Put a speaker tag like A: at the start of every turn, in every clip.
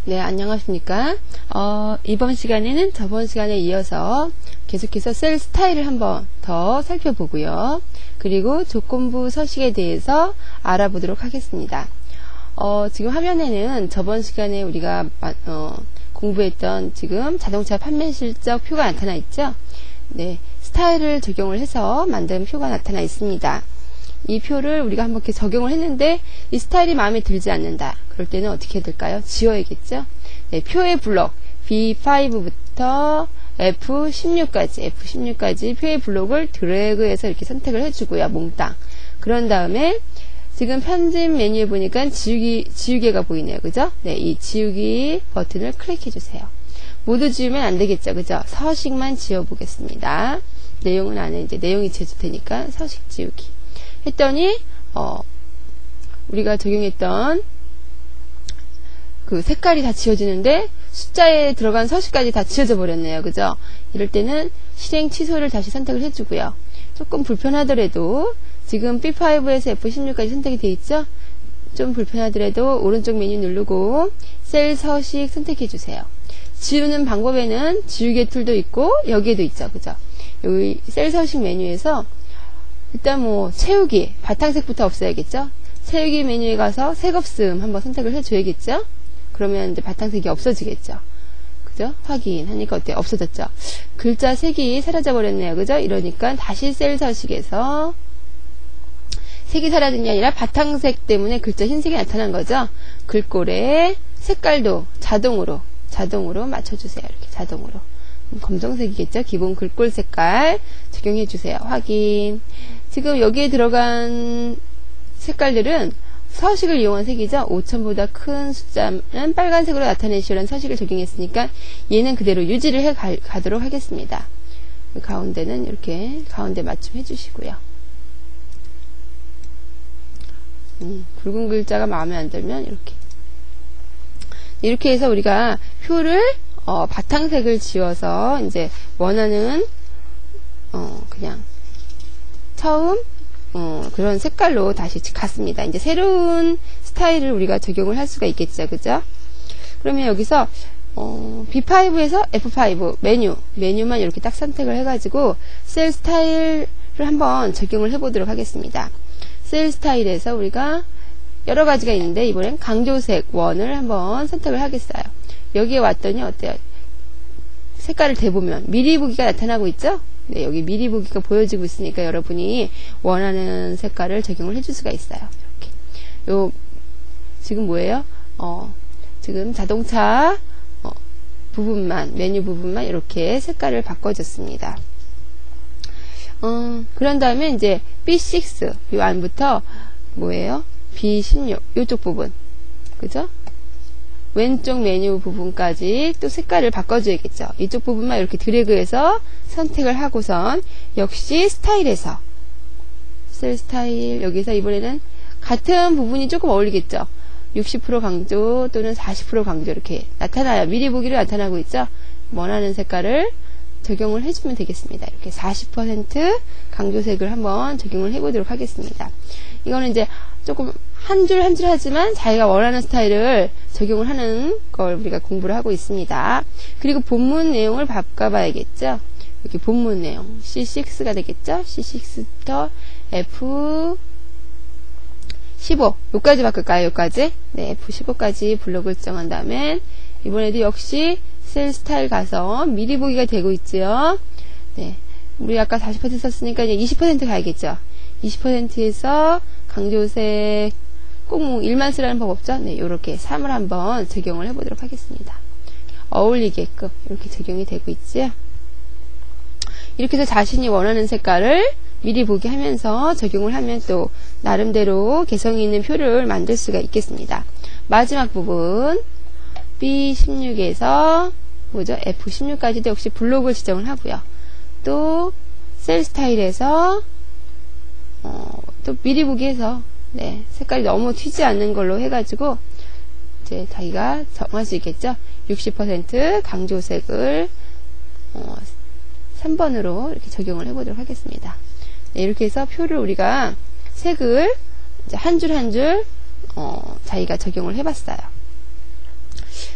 A: 네, 안녕하십니까. 이번 시간에는 저번 시간에 이어서 계속해서 셀 스타일을 한번 더 살펴보고요. 그리고 조건부 서식에 대해서 알아보도록 하겠습니다. 지금 화면에는 저번 시간에 우리가 공부했던 지금 자동차 판매 실적 표가 나타나 있죠. 네, 스타일을 적용을 해서 만든 표가 나타나 있습니다. 이 표를 우리가 한번 이렇게 적용을 했는데 이 스타일이 마음에 들지 않는다. 그럴 때는 어떻게 해야 될까요? 지워야겠죠? 네, 표의 블록 B5부터 F16까지 표의 블록을 드래그해서 이렇게 선택을 해주고요. 몽땅. 그런 다음에 지금 편집 메뉴에 보니까 지우개가 보이네요. 그죠? 네, 이 지우기 버튼을 클릭해주세요. 모두 지우면 안 되겠죠? 그죠? 서식만 지워보겠습니다. 내용은 안에 이제 내용이 지워질 테니까 서식 지우기. 했더니 우리가 적용했던 그 색깔이 다 지워지는데 숫자에 들어간 서식까지 다 지워져 버렸네요. 그죠? 이럴 때는 실행 취소를 다시 선택을 해주고요. 조금 불편하더라도 지금 B5에서 F16까지 선택이 되어 있죠? 좀 불편하더라도 오른쪽 메뉴 누르고 셀 서식 선택해 주세요. 지우는 방법에는 지우개 툴도 있고 여기에도 있죠. 그죠? 여기 셀 서식 메뉴에서 일단 채우기, 바탕색부터 없애야겠죠? 채우기 메뉴에 가서 색 없음 한번 선택을 해줘야겠죠? 그러면 이제 바탕색이 없어지겠죠? 그죠? 확인하니까 어때요? 없어졌죠? 글자 색이 사라져버렸네요. 그죠? 이러니까 다시 셀 서식에서 색이 사라진 게 아니라 바탕색 때문에 글자 흰색이 나타난 거죠? 글꼴에 색깔도 자동으로 맞춰주세요. 이렇게 자동으로. 검정색이겠죠? 기본 글꼴 색깔 적용해주세요. 확인. 지금 여기에 들어간 색깔들은 서식을 이용한 색이죠. 5000보다 큰 숫자는 빨간색으로 나타내시라는 서식을 적용했으니까 얘는 그대로 유지를 해 가도록 하겠습니다. 가운데는 이렇게 가운데 맞춤 해주시고요. 굵은 글자가 마음에 안 들면 이렇게 해서 우리가 표를 바탕색을 지워서 이제 원하는 그냥 처음 그런 색깔로 다시 갔습니다. 이제 새로운 스타일을 우리가 적용을 할 수가 있겠죠. 그죠? 그러면 여기서 B5에서 F5 메뉴만 이렇게 딱 선택을 해가지고 셀 스타일을 한번 적용을 해보도록 하겠습니다. 셀 스타일에서 우리가 여러 가지가 있는데 이번엔 강조색 원을 한번 선택을 하겠어요. 여기에 왔더니 어때요? 색깔을 대보면 미리 보기가 나타나고 있죠? 네, 여기 미리 보기가 보여지고 있으니까 여러분이 원하는 색깔을 적용을 해줄 수가 있어요. 이렇게. 지금 뭐예요? 지금 자동차 부분만, 메뉴 부분만 이렇게 색깔을 바꿔줬습니다. 그런 다음에 이제 B6, 이 안부터 뭐예요? B16, 이쪽 부분. 그죠? 왼쪽 메뉴 부분까지 또 색깔을 바꿔줘야겠죠. 이쪽 부분만 이렇게 드래그해서 선택을 하고선 역시 스타일에서 셀 스타일 여기서 이번에는 같은 부분이 조금 어울리겠죠. 60% 강조 또는 40% 강조 이렇게 나타나요. 미리 보기로 나타나고 있죠. 원하는 색깔을 적용을 해주면 되겠습니다. 이렇게 40% 강조색을 한번 적용을 해보도록 하겠습니다. 이거는 이제 조금 한 줄 한 줄 하지만 자기가 원하는 스타일을 적용을 하는 걸 우리가 공부를 하고 있습니다. 그리고 본문 내용을 바꿔봐야겠죠. 여기 본문 내용 C6가 되겠죠. C6부터 F15 여기까지 바꿀까요? 여기까지? 네, F15까지 블록을 정한 다음에 이번에도 역시 셀 스타일 가서 미리 보기가 되고 있죠. 네, 우리 아까 40% 썼으니까 이제 20% 가야겠죠. 20%에서 강조색 꼭 1만 쓰라는 법 없죠? 네, 요렇게 3을 한번 적용을 해보도록 하겠습니다. 어울리게끔 이렇게 적용이 되고 있죠. 이렇게 해서 자신이 원하는 색깔을 미리 보기 하면서 적용을 하면 또 나름대로 개성이 있는 표를 만들 수가 있겠습니다. 마지막 부분 B16에서 뭐죠? F16까지도 역시 블록을 지정을 하고요. 또 셀 스타일에서 또 미리 보기해서 네, 색깔이 너무 튀지 않는 걸로 해가지고 이제 자기가 정할 수 있겠죠. 60% 강조색을 3번으로 이렇게 적용을 해보도록 하겠습니다. 네, 이렇게 해서 표를 우리가 색을 이제 한 줄 한 줄 자기가 적용을 해봤어요.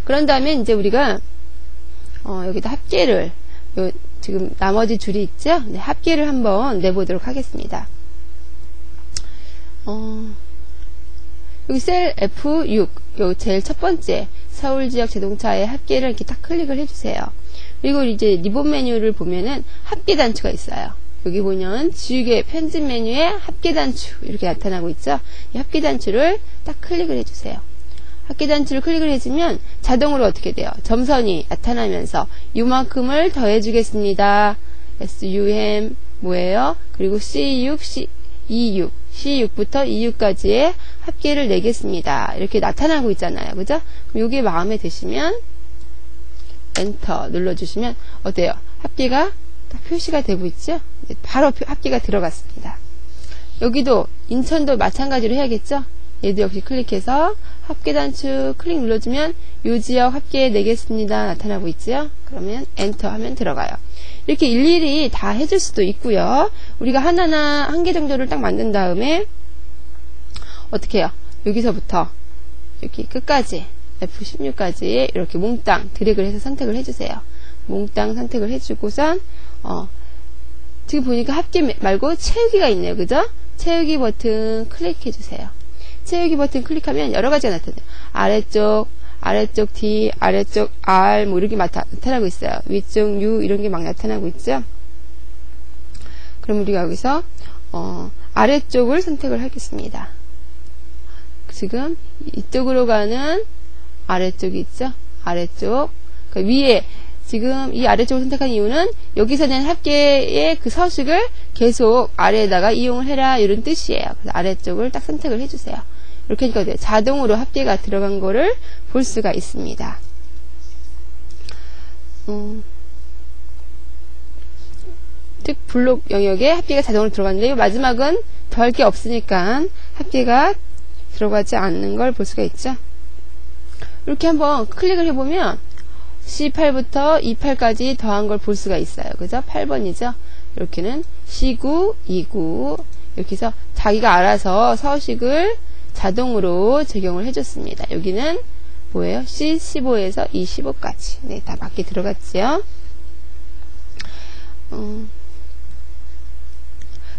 A: 그런 다음에 이제 우리가 여기다 합계를 지금 나머지 줄이 있죠? 네, 합계를 한번 내보도록 하겠습니다. 여기 셀 F6 요 제일 첫 번째 서울지역 자동차의 합계를 이렇게 딱 클릭을 해주세요. 그리고 이제 리본 메뉴를 보면은 합계 단추가 있어요. 여기 보면 지우개 편집 메뉴에 합계 단추 이렇게 나타나고 있죠. 이 합계 단추를 딱 클릭을 해주세요. 합계 단추를 클릭을 해주면 자동으로 어떻게 돼요? 점선이 나타나면서 이만큼을 더해 주겠습니다. SUM 뭐예요? 그리고 C6, E6, C6부터 E6까지의 합계를 내겠습니다. 이렇게 나타나고 있잖아요. 그죠? 그럼 이게 마음에 드시면 엔터 눌러주시면 어때요? 합계가 딱 표시가 되고 있죠? 바로 합계가 들어갔습니다. 여기도 인천도 마찬가지로 해야겠죠? 얘도 역시 클릭해서 합계 단추 클릭 눌러주면 이 지역 합계 내겠습니다. 나타나고 있죠? 그러면 엔터 하면 들어가요. 이렇게 일일이 다 해줄 수도 있고요. 우리가 하나나 한 개 정도를 딱 만든 다음에 어떻게 해요? 여기서부터 여기 끝까지 F16까지 이렇게 몽땅 드래그를 해서 선택을 해주세요. 몽땅 선택을 해주고선 지금 보니까 합계 말고 채우기가 있네요. 그죠? 채우기 버튼 클릭해주세요. 채우기 버튼 클릭하면 여러가지가 나타나요. 아래쪽 D, 아래쪽 R 뭐 이렇게 나타나고 있어요. 위쪽 U 이런 게 막 나타나고 있죠. 그럼 우리가 여기서 아래쪽을 선택을 하겠습니다. 지금 이쪽으로 가는 아래쪽이 있죠. 아래쪽 그 위에 지금 이 아래쪽을 선택한 이유는 여기서 낸 합계의 그 서식을 계속 아래에다가 이용을 해라 이런 뜻이에요. 그래서 아래쪽을 딱 선택을 해주세요. 이렇게 하니까 어때요? 자동으로 합계가 들어간 거를 볼 수가 있습니다. 즉 블록 영역에 합계가 자동으로 들어갔는데 마지막은 더할 게 없으니까 합계가 들어가지 않는 걸 볼 수가 있죠. 이렇게 한번 클릭을 해보면 C8부터 E8까지 더한 걸 볼 수가 있어요. 그죠? 8번이죠. 이렇게는 C9, E9 이렇게 해서 자기가 알아서 서식을 자동으로 적용을 해줬습니다. 여기는 뭐예요? C15에서 E15까지. 네, 다 맞게 들어갔죠.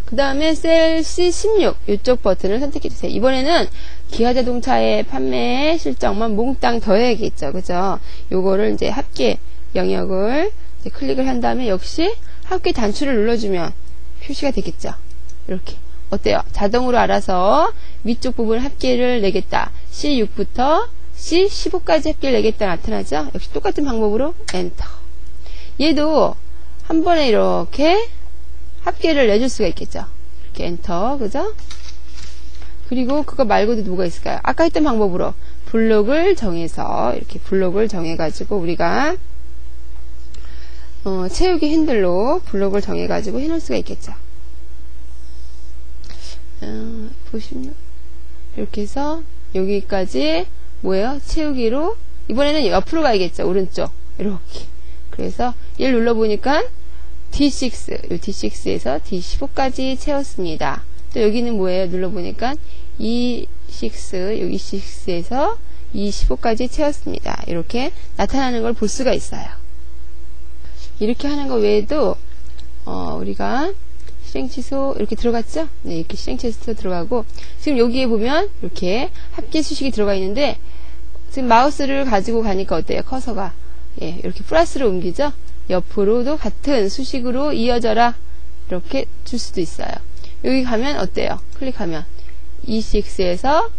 A: 그 다음에 셀 C16 이쪽 버튼을 선택해주세요. 이번에는 기아자동차의 판매 실적만 몽땅 더해야겠죠. 그죠? 요거를 이제 합계 영역을 이제 클릭을 한 다음에 역시 합계 단추를 눌러주면 표시가 되겠죠. 이렇게. 어때요? 자동으로 알아서 위쪽 부분 합계를 내겠다. C6부터 C15까지 합계를 내겠다 나타나죠? 역시 똑같은 방법으로 엔터. 얘도 한 번에 이렇게 합계를 내줄 수가 있겠죠. 이렇게 엔터. 그죠? 그리고 그거 말고도 뭐가 있을까요? 아까 했던 방법으로 블록을 정해서 이렇게 블록을 정해가지고 우리가 채우기 핸들로 블록을 정해가지고 해놓을 수가 있겠죠. 보시면 이렇게 해서 여기까지 뭐예요? 채우기로 이번에는 옆으로 가야겠죠. 오른쪽 이렇게. 그래서 얘를 눌러보니까 D6, 요 D6에서 D15까지 채웠습니다. 또 여기는 뭐예요? 눌러보니까 E6, 여기 E6에서 E15까지 채웠습니다. 이렇게 나타나는 걸 볼 수가 있어요. 이렇게 하는 거 외에도 우리가 실행 취소 이렇게 들어갔죠? 네, 이렇게 실행 취소 들어가고 지금 여기에 보면 이렇게 합계 수식이 들어가 있는데 지금 마우스를 가지고 가니까 어때요? 커서가 예, 이렇게 플러스로 옮기죠? 옆으로도 같은 수식으로 이어져라 이렇게 줄 수도 있어요. 여기 가면 어때요? 클릭하면 E6에서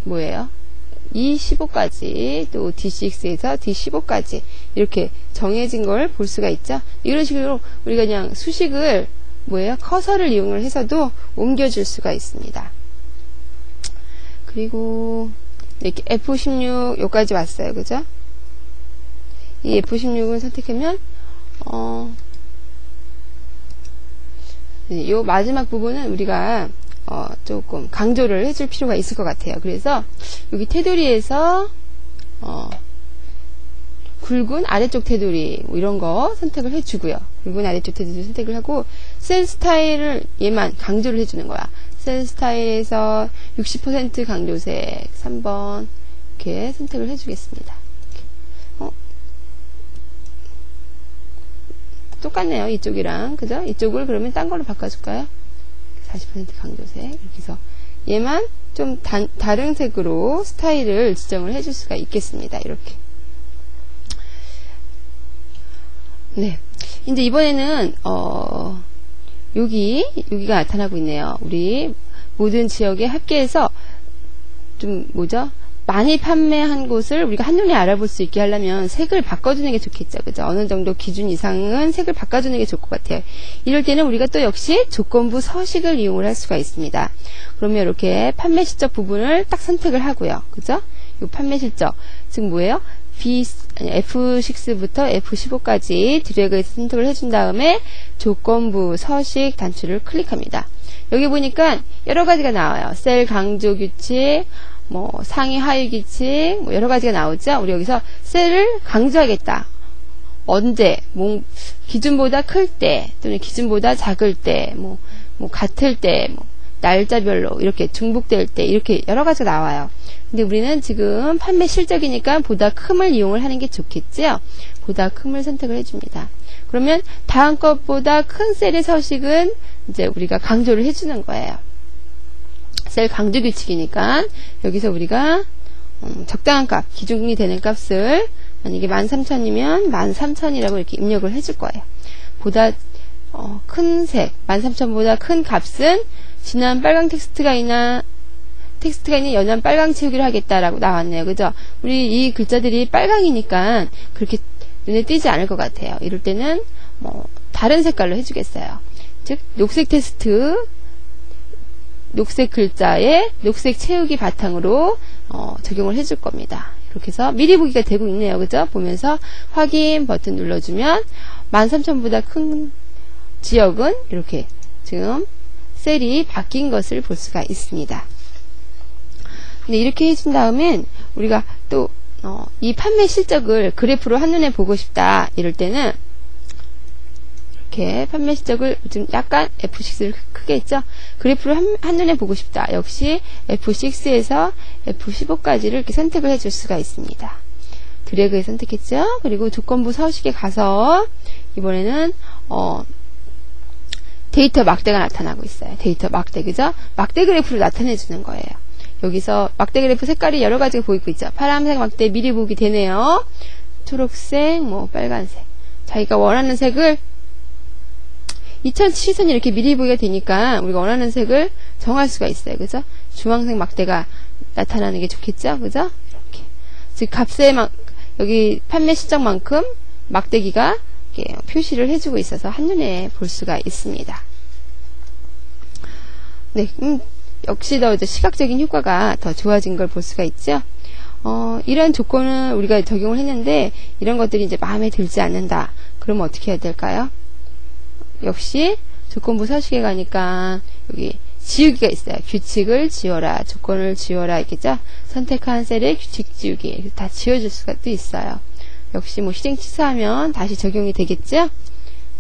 A: 뭐예요? E15까지 또 D6에서 D15까지 이렇게 정해진 걸 볼 수가 있죠. 이런 식으로 우리가 그냥 수식을 뭐예요? 커서를 이용을 해서도 옮겨줄 수가 있습니다. 그리고 이렇게 F16 여기까지 왔어요. 그죠? 이 F16을 선택하면 요 마지막 부분은 우리가 조금 강조를 해줄 필요가 있을 것 같아요. 그래서 여기 테두리에서 굵은 아래쪽 테두리 뭐 이런 거 선택을 해주고요. 굵은 아래쪽 테두리 선택을 하고 셀 스타일을 얘만 강조를 해주는 거야. 셀 스타일에서 60% 강조색 3번 이렇게 선택을 해주겠습니다. 이렇게. 똑같네요. 이쪽이랑. 그죠? 이쪽을 그러면 딴 걸로 바꿔줄까요? 40% 강조색. 이렇게 해서 얘만 좀 다른 색으로 스타일을 지정을 해줄 수가 있겠습니다. 이렇게. 네. 이제 이번에는, 여기가 나타나고 있네요. 우리 모든 지역에 합계해서 좀 많이 판매한 곳을 우리가 한눈에 알아볼 수 있게 하려면 색을 바꿔주는 게 좋겠죠. 그죠? 어느 정도 기준 이상은 색을 바꿔주는 게 좋을 것 같아요. 이럴 때는 우리가 또 역시 조건부 서식을 이용을 할 수가 있습니다. 그러면 이렇게 판매 실적 부분을 딱 선택을 하고요. 그죠? 이 판매 실적. 즉 뭐예요? F6부터 F15까지 드래그해서 선택을 해준 다음에 조건부 서식 단추를 클릭합니다. 여기 보니까 여러 가지가 나와요. 셀 강조 규칙, 상위 하위 규칙, 여러 가지가 나오죠. 우리 여기서 셀을 강조하겠다. 언제, 기준보다 클 때, 또는 기준보다 작을 때, 같을 때, 날짜별로 이렇게 중복될 때 이렇게 여러 가지가 나와요. 근데 우리는 지금 판매 실적이니까 보다 큼을 이용을 하는 게 좋겠죠. 보다 큼을 선택을 해줍니다. 그러면 다음 것보다 큰 셀의 서식은 이제 우리가 강조를 해주는 거예요. 셀 강조 규칙이니까 여기서 우리가 적당한 값, 기준이 되는 값을 만약에 13,000이면 13,000이라고 이렇게 입력을 해줄 거예요. 보다 큰 색, 13,000보다 큰 값은 진한 빨강 텍스트가 있는 연한 빨강 채우기를 하겠다라고 나왔네요. 그죠? 우리 이 글자들이 빨강이니까 그렇게 눈에 띄지 않을 것 같아요. 이럴 때는 다른 색깔로 해주겠어요. 즉 녹색 텍스트, 녹색 글자에 녹색 채우기 바탕으로 적용을 해줄 겁니다. 이렇게 해서 미리 보기가 되고 있네요. 그죠? 보면서 확인 버튼 눌러주면 13,000보다 큰 지역은 이렇게 지금 셀이 바뀐 것을 볼 수가 있습니다. 근데 이렇게 해준 다음엔 우리가 또 이 판매 실적을 그래프로 한눈에 보고 싶다 이럴 때는 이렇게 판매 실적을 좀 약간 F6를 크게 했죠. 그래프로 한눈에 보고 싶다. 역시 F6에서 F15까지를 이렇게 선택을 해줄 수가 있습니다. 드래그에 선택했죠. 그리고 조건부 서식에 가서 이번에는 데이터 막대가 나타나고 있어요. 데이터 막대, 그죠? 막대 그래프로 나타내주는 거예요. 여기서 막대 그래프 색깔이 여러 가지가 보이고 있죠. 파란색 막대 미리 보기 되네요. 초록색, 빨간색. 자기가 원하는 색을 2000 시선이 이렇게 미리 보기가 되니까 우리가 원하는 색을 정할 수가 있어요. 그죠? 주황색 막대가 나타나는 게 좋겠죠? 그죠? 이렇게. 즉, 값의 여기 판매 실적만큼 막대기가 이렇게 표시를 해주고 있어서 한눈에 볼 수가 있습니다. 네, 역시 더 이제 시각적인 효과가 더 좋아진 걸 볼 수가 있죠. 이런 조건을 우리가 적용을 했는데 이런 것들이 이제 마음에 들지 않는다. 그러면 어떻게 해야 될까요? 역시 조건부 서식에 가니까 여기 지우기가 있어요. 규칙을 지워라, 조건을 지워라 있겠죠. 선택한 셀의 규칙 지우기 다 지워줄 수가 또 있어요. 역시 실행 취소하면 다시 적용이 되겠죠.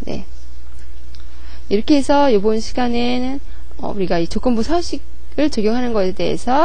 A: 네. 이렇게 해서 이번 시간에는 우리가 이 조건부 서식을 적용하는 것에 대해서